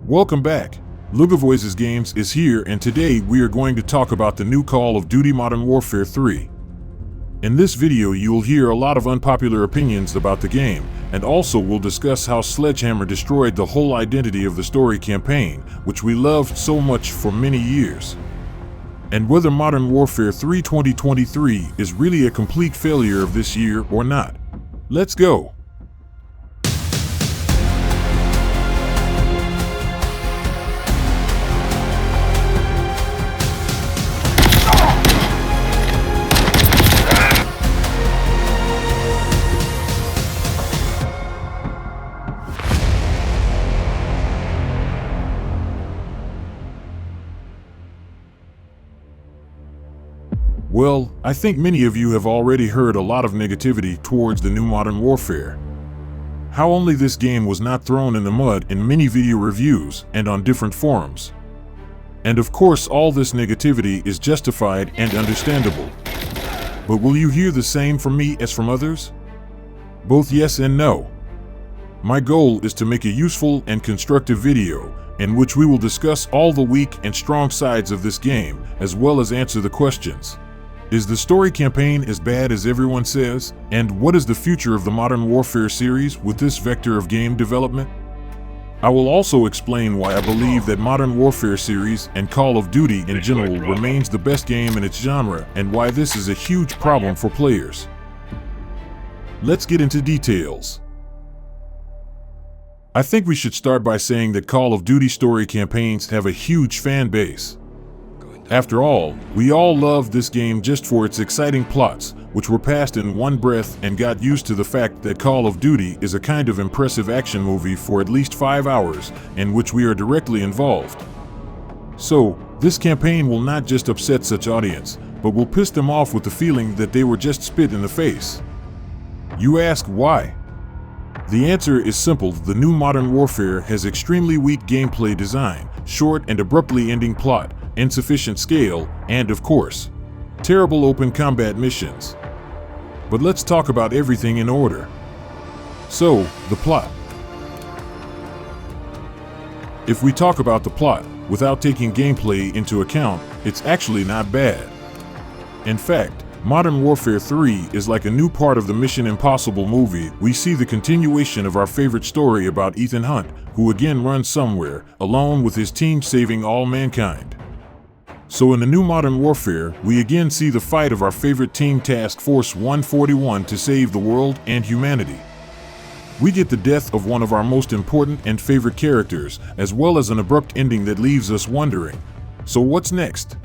Welcome back. LugovoisesGames is here, and today we are going to talk about the new Call of Duty Modern Warfare 3. In this video you'll hear a lot of unpopular opinions about the game, and also we'll discuss how Sledgehammer destroyed the whole identity of the story campaign, which we loved so much for many years. And whether Modern Warfare 3 2023 is really a complete failure of this year or not. Let's go! Well, I think many of you have already heard a lot of negativity towards the new Modern Warfare. How only this game was not thrown in the mud in many video reviews and on different forums. And of course all this negativity is justified and understandable. But will you hear the same from me as from others? Both yes and no. My goal is to make a useful and constructive video, in which we will discuss all the weak and strong sides of this game, as well as answer the questions. Is the story campaign as bad as everyone says? And what is the future of the Modern Warfare series with this vector of game development? I will also explain why I believe that Modern Warfare series and Call of Duty in general remains the best game in its genre, and why this is a huge problem for players. Let's get into details. I think we should start by saying that Call of Duty story campaigns have a huge fan base. After all, we all loved this game just for its exciting plots, which were passed in one breath, and got used to the fact that Call of Duty is a kind of impressive action movie for at least 5 hours, in which we are directly involved. So, this campaign will not just upset such audience, but will piss them off with the feeling that they were just spit in the face. You ask why? The answer is simple: the new Modern Warfare has extremely weak gameplay design, short and abruptly ending plot, insufficient scale, and of course, terrible open combat missions. But let's talk about everything in order. So, the plot. If we talk about the plot, without taking gameplay into account, it's actually not bad. In fact, Modern Warfare 3 is like a new part of the Mission Impossible movie. We see the continuation of our favorite story about Ethan Hunt, who again runs somewhere, alone with his team saving all mankind. So in the new Modern Warfare, we again see the fight of our favorite team, Task Force 141, to save the world and humanity. We get the death of one of our most important and favorite characters, as well as an abrupt ending that leaves us wondering, so what's next?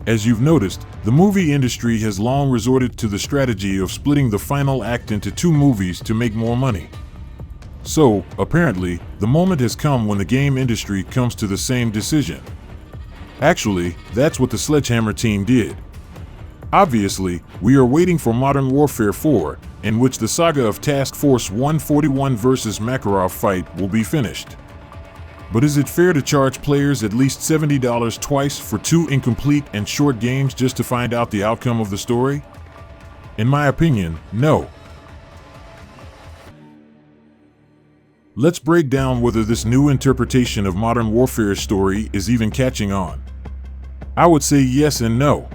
As you've noticed, the movie industry has long resorted to the strategy of splitting the final act into 2 movies to make more money. So, apparently, the moment has come when the game industry comes to the same decision. Actually, that's what the Sledgehammer team did. Obviously, we are waiting for Modern Warfare 4, in which the saga of Task Force 141 vs. Makarov fight will be finished. But is it fair to charge players at least $70 twice for 2 incomplete and short games just to find out the outcome of the story? In my opinion, no. Let's break down whether this new interpretation of Modern Warfare's story is even catching on. I would say yes and no.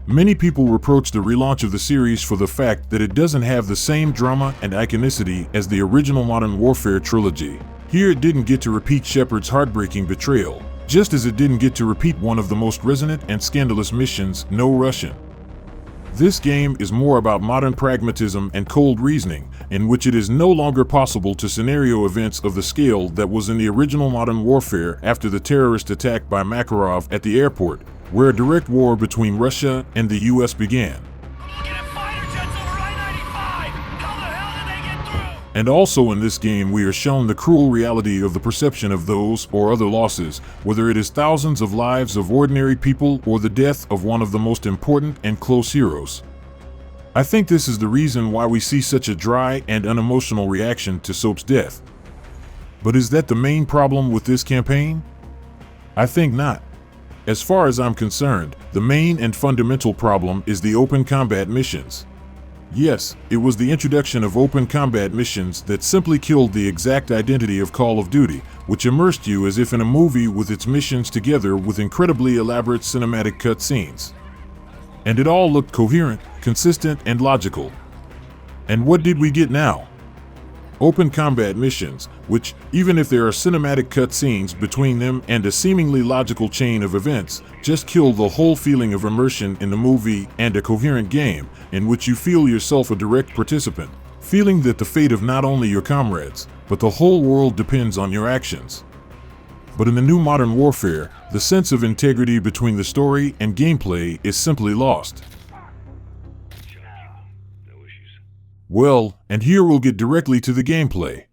Many people reproach the relaunch of the series for the fact that it doesn't have the same drama and iconicity as the original Modern Warfare trilogy. Here it didn't get to repeat Shepard's heartbreaking betrayal, just as it didn't get to repeat one of the most resonant and scandalous missions, No Russian. This game is more about modern pragmatism and cold reasoning, in which it is no longer possible to scenario events of the scale that was in the original Modern Warfare after the terrorist attack by Makarov at the airport, where a direct war between Russia and the US began. And also in this game we are shown the cruel reality of the perception of those or other losses, whether it is thousands of lives of ordinary people or the death of one of the most important and close heroes. I think this is the reason why we see such a dry and unemotional reaction to Soap's death. But is that the main problem with this campaign? I think not. As far as I'm concerned, the main and fundamental problem is the open combat missions. Yes, it was the introduction of open combat missions that simply killed the exact identity of Call of Duty, which immersed you as if in a movie with its missions together with incredibly elaborate cinematic cutscenes. And it all looked coherent, consistent, and logical. And what did we get now? Open combat missions, which, even if there are cinematic cutscenes between them and a seemingly logical chain of events, just kill the whole feeling of immersion in the movie and a coherent game in which you feel yourself a direct participant, feeling that the fate of not only your comrades, but the whole world depends on your actions. But in the new modern warfare, the sense of integrity between the story and gameplay is simply lost. Well, and here we'll get directly to the gameplay.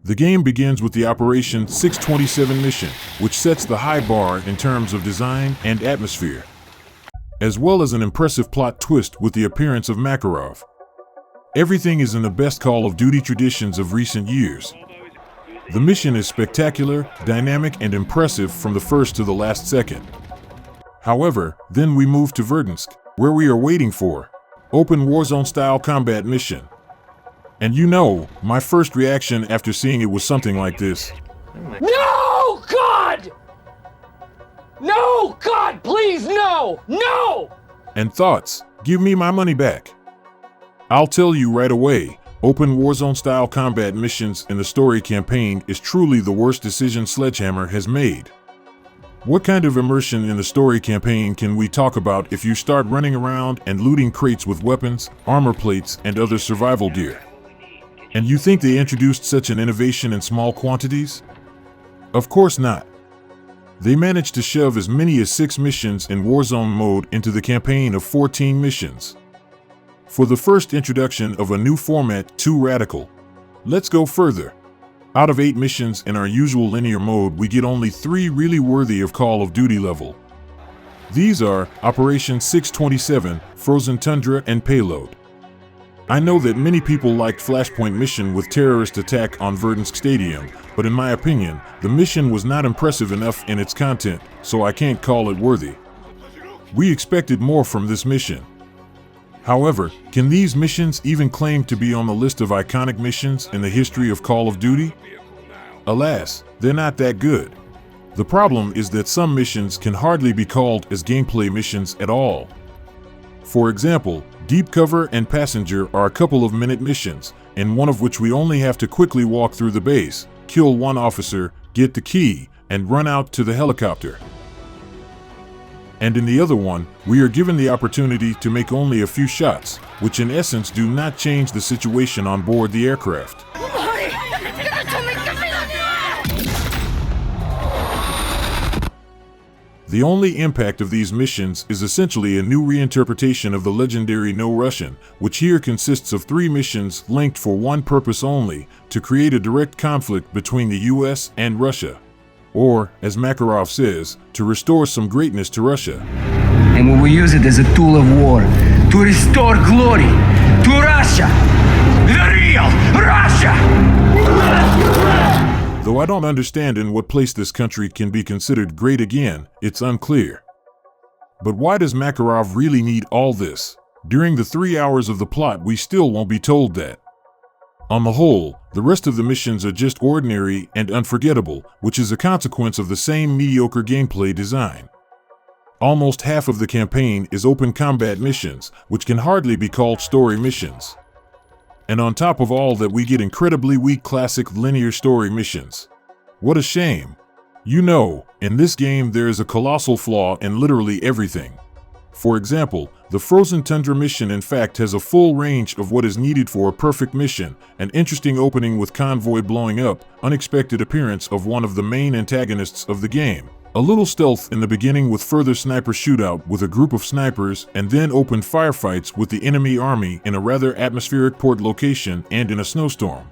The game begins with the Operation 627 mission, which sets the high bar in terms of design and atmosphere, as well as an impressive plot twist with the appearance of Makarov. Everything is in the best Call of Duty traditions of recent years. The mission is spectacular, dynamic, and impressive from the first to the last second. However, then we move to Verdansk, where we are waiting for open Warzone-style combat mission. And you know, my first reaction after seeing it was something like this. No, God! No, God, please, no! No! And thoughts, give me my money back. I'll tell you right away, open Warzone-style combat missions in the story campaign is truly the worst decision Sledgehammer has made. What kind of immersion in the story campaign can we talk about if you start running around and looting crates with weapons, armor plates, and other survival gear? And you think they introduced such an innovation in small quantities? Of course not. They managed to shove as many as 6 missions in Warzone mode into the campaign of 14 missions. For the first introduction of a new format, too radical. Let's go further. Out of 8 missions in our usual linear mode, we get only 3 really worthy of Call of Duty level. These are Operation 627, Frozen Tundra, and Payload. I know that many people liked Flashpoint mission with terrorist attack on Verdansk Stadium, but in my opinion, the mission was not impressive enough in its content, so I can't call it worthy. We expected more from this mission. However, can these missions even claim to be on the list of iconic missions in the history of Call of Duty? Alas, they're not that good. The problem is that some missions can hardly be called as gameplay missions at all. For example, Deep Cover and Passenger are a couple of minute missions, in one of which we only have to quickly walk through the base, kill one officer, get the key, and run out to the helicopter. And in the other one, we are given the opportunity to make only a few shots, which in essence do not change the situation on board the aircraft. The only impact of these missions is essentially a new reinterpretation of the legendary No Russian, which here consists of 3 missions linked for one purpose only, to create a direct conflict between the US and Russia. Or, as Makarov says, to restore some greatness to Russia. And we will use it as a tool of war to restore glory to Russia! The real Russia! Though I don't understand in what place this country can be considered great again, it's unclear. But why does Makarov really need all this? During the 3 hours of the plot, we still won't be told that. On the whole, the rest of the missions are just ordinary and unforgettable, which is a consequence of the same mediocre gameplay design. Almost half of the campaign is open combat missions, which can hardly be called story missions. And on top of all that, we get incredibly weak classic linear story missions. What a shame. You know, in this game there is a colossal flaw in literally everything. For example, the Frozen Tundra mission in fact has a full range of what is needed for a perfect mission: an interesting opening with convoy blowing up, unexpected appearance of one of the main antagonists of the game, a little stealth in the beginning with further sniper shootout with a group of snipers, and then open firefights with the enemy army in a rather atmospheric port location and in a snowstorm.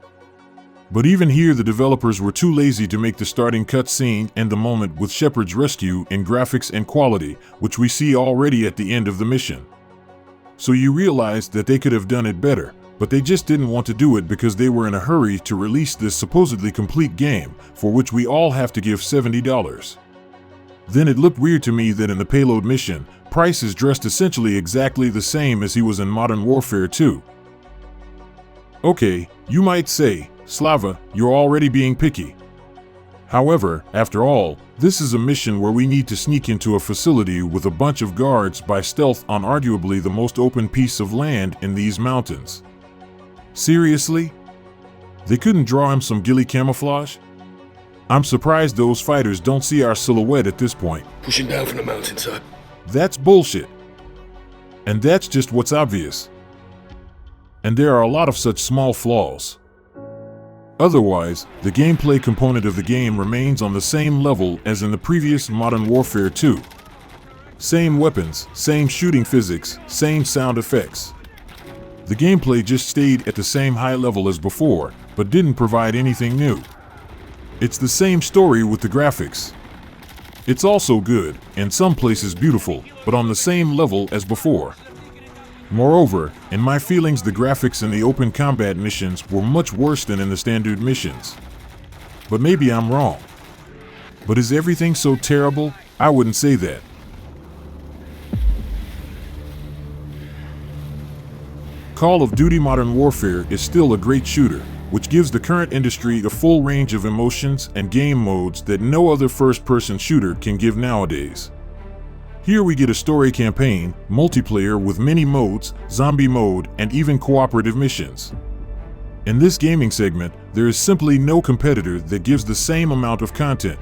But even here the developers were too lazy to make the starting cutscene and the moment with Shepard's rescue in graphics and quality, which we see already at the end of the mission. So you realize that they could have done it better, but they just didn't want to do it because they were in a hurry to release this supposedly complete game, for which we all have to give $70. Then it looked weird to me that in the Payload mission, Price is dressed essentially exactly the same as he was in Modern Warfare 2. Okay, you might say, Slava, you're already being picky. However, after all, this is a mission where we need to sneak into a facility with a bunch of guards by stealth on arguably the most open piece of land in these mountains. Seriously? They couldn't draw him some ghillie camouflage? I'm surprised those fighters don't see our silhouette at this point. Pushing down from the mountainside. That's bullshit. And that's just what's obvious. And there are a lot of such small flaws. Otherwise, the gameplay component of the game remains on the same level as in the previous Modern Warfare 2. Same weapons, same shooting physics, same sound effects. The gameplay just stayed at the same high level as before, but didn't provide anything new. It's the same story with the graphics. It's also good, in some places beautiful, but on the same level as before. Moreover, in my feelings, the graphics in the open combat missions were much worse than in the standard missions. But maybe I'm wrong. But is everything so terrible? I wouldn't say that. Call of Duty Modern Warfare is still a great shooter, which gives the current industry a full range of emotions and game modes that no other first-person shooter can give nowadays. Here we get a story campaign, multiplayer with many modes, zombie mode, and even cooperative missions. In this gaming segment, there is simply no competitor that gives the same amount of content.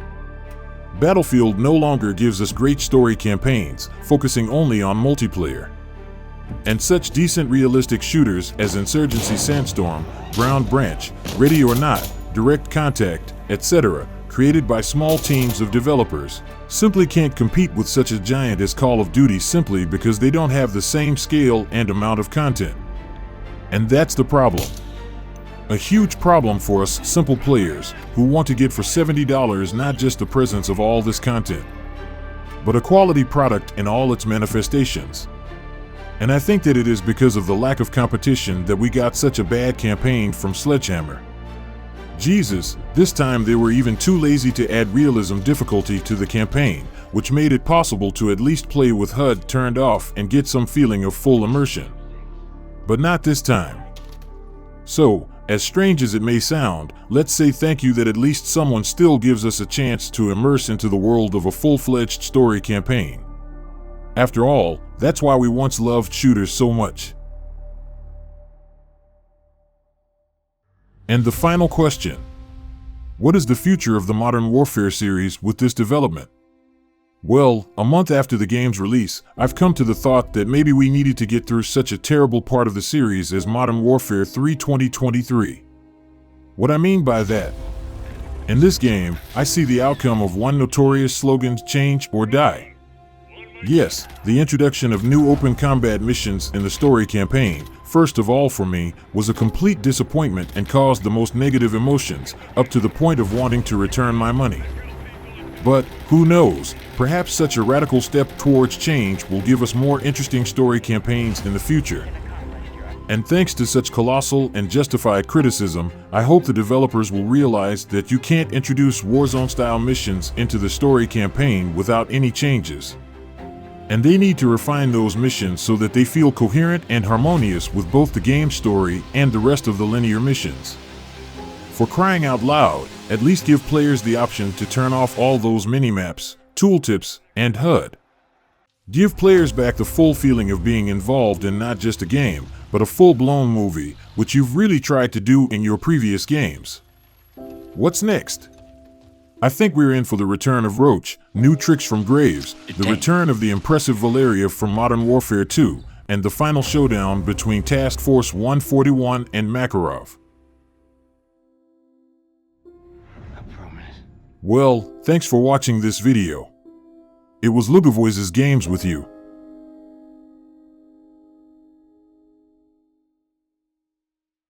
Battlefield no longer gives us great story campaigns, focusing only on multiplayer. And such decent realistic shooters as Insurgency Sandstorm, Ground Branch, Ready or Not, Direct Contact, etc., created by small teams of developers, simply can't compete with such a giant as Call of Duty simply because they don't have the same scale and amount of content. And that's the problem. A huge problem for us simple players who want to get for $70 not just the presence of all this content, but a quality product in all its manifestations. And I think that it is because of the lack of competition that we got such a bad campaign from Sledgehammer. Jesus, this time they were even too lazy to add realism difficulty to the campaign, which made it possible to at least play with HUD turned off and get some feeling of full immersion. But not this time. So, as strange as it may sound, let's say thank you that at least someone still gives us a chance to immerse into the world of a full-fledged story campaign. After all, that's why we once loved shooters so much. And the final question. What is the future of the Modern Warfare series with this development? Well, a month after the game's release, I've come to the thought that maybe we needed to get through such a terrible part of the series as Modern Warfare 3 2023. What I mean by that? In this game, I see the outcome of one notorious slogan, change or die. Yes, the introduction of new open combat missions in the story campaign, first of all for me, was a complete disappointment and caused the most negative emotions, up to the point of wanting to return my money. But, who knows, perhaps such a radical step towards change will give us more interesting story campaigns in the future. And thanks to such colossal and justified criticism, I hope the developers will realize that you can't introduce Warzone-style missions into the story campaign without any changes. And they need to refine those missions so that they feel coherent and harmonious with both the game story and the rest of the linear missions. For crying out loud, at least give players the option to turn off all those minimaps, tooltips, and HUD. Give players back the full feeling of being involved in not just a game, but a full-blown movie, which you've really tried to do in your previous games. What's next? I think we're in for the return of Roach, new tricks from Graves, the return of the impressive Valeria from Modern Warfare 2, and the final showdown between Task Force 141 and Makarov. I promise. Well, thanks for watching this video. It was LugovoisesGames with you.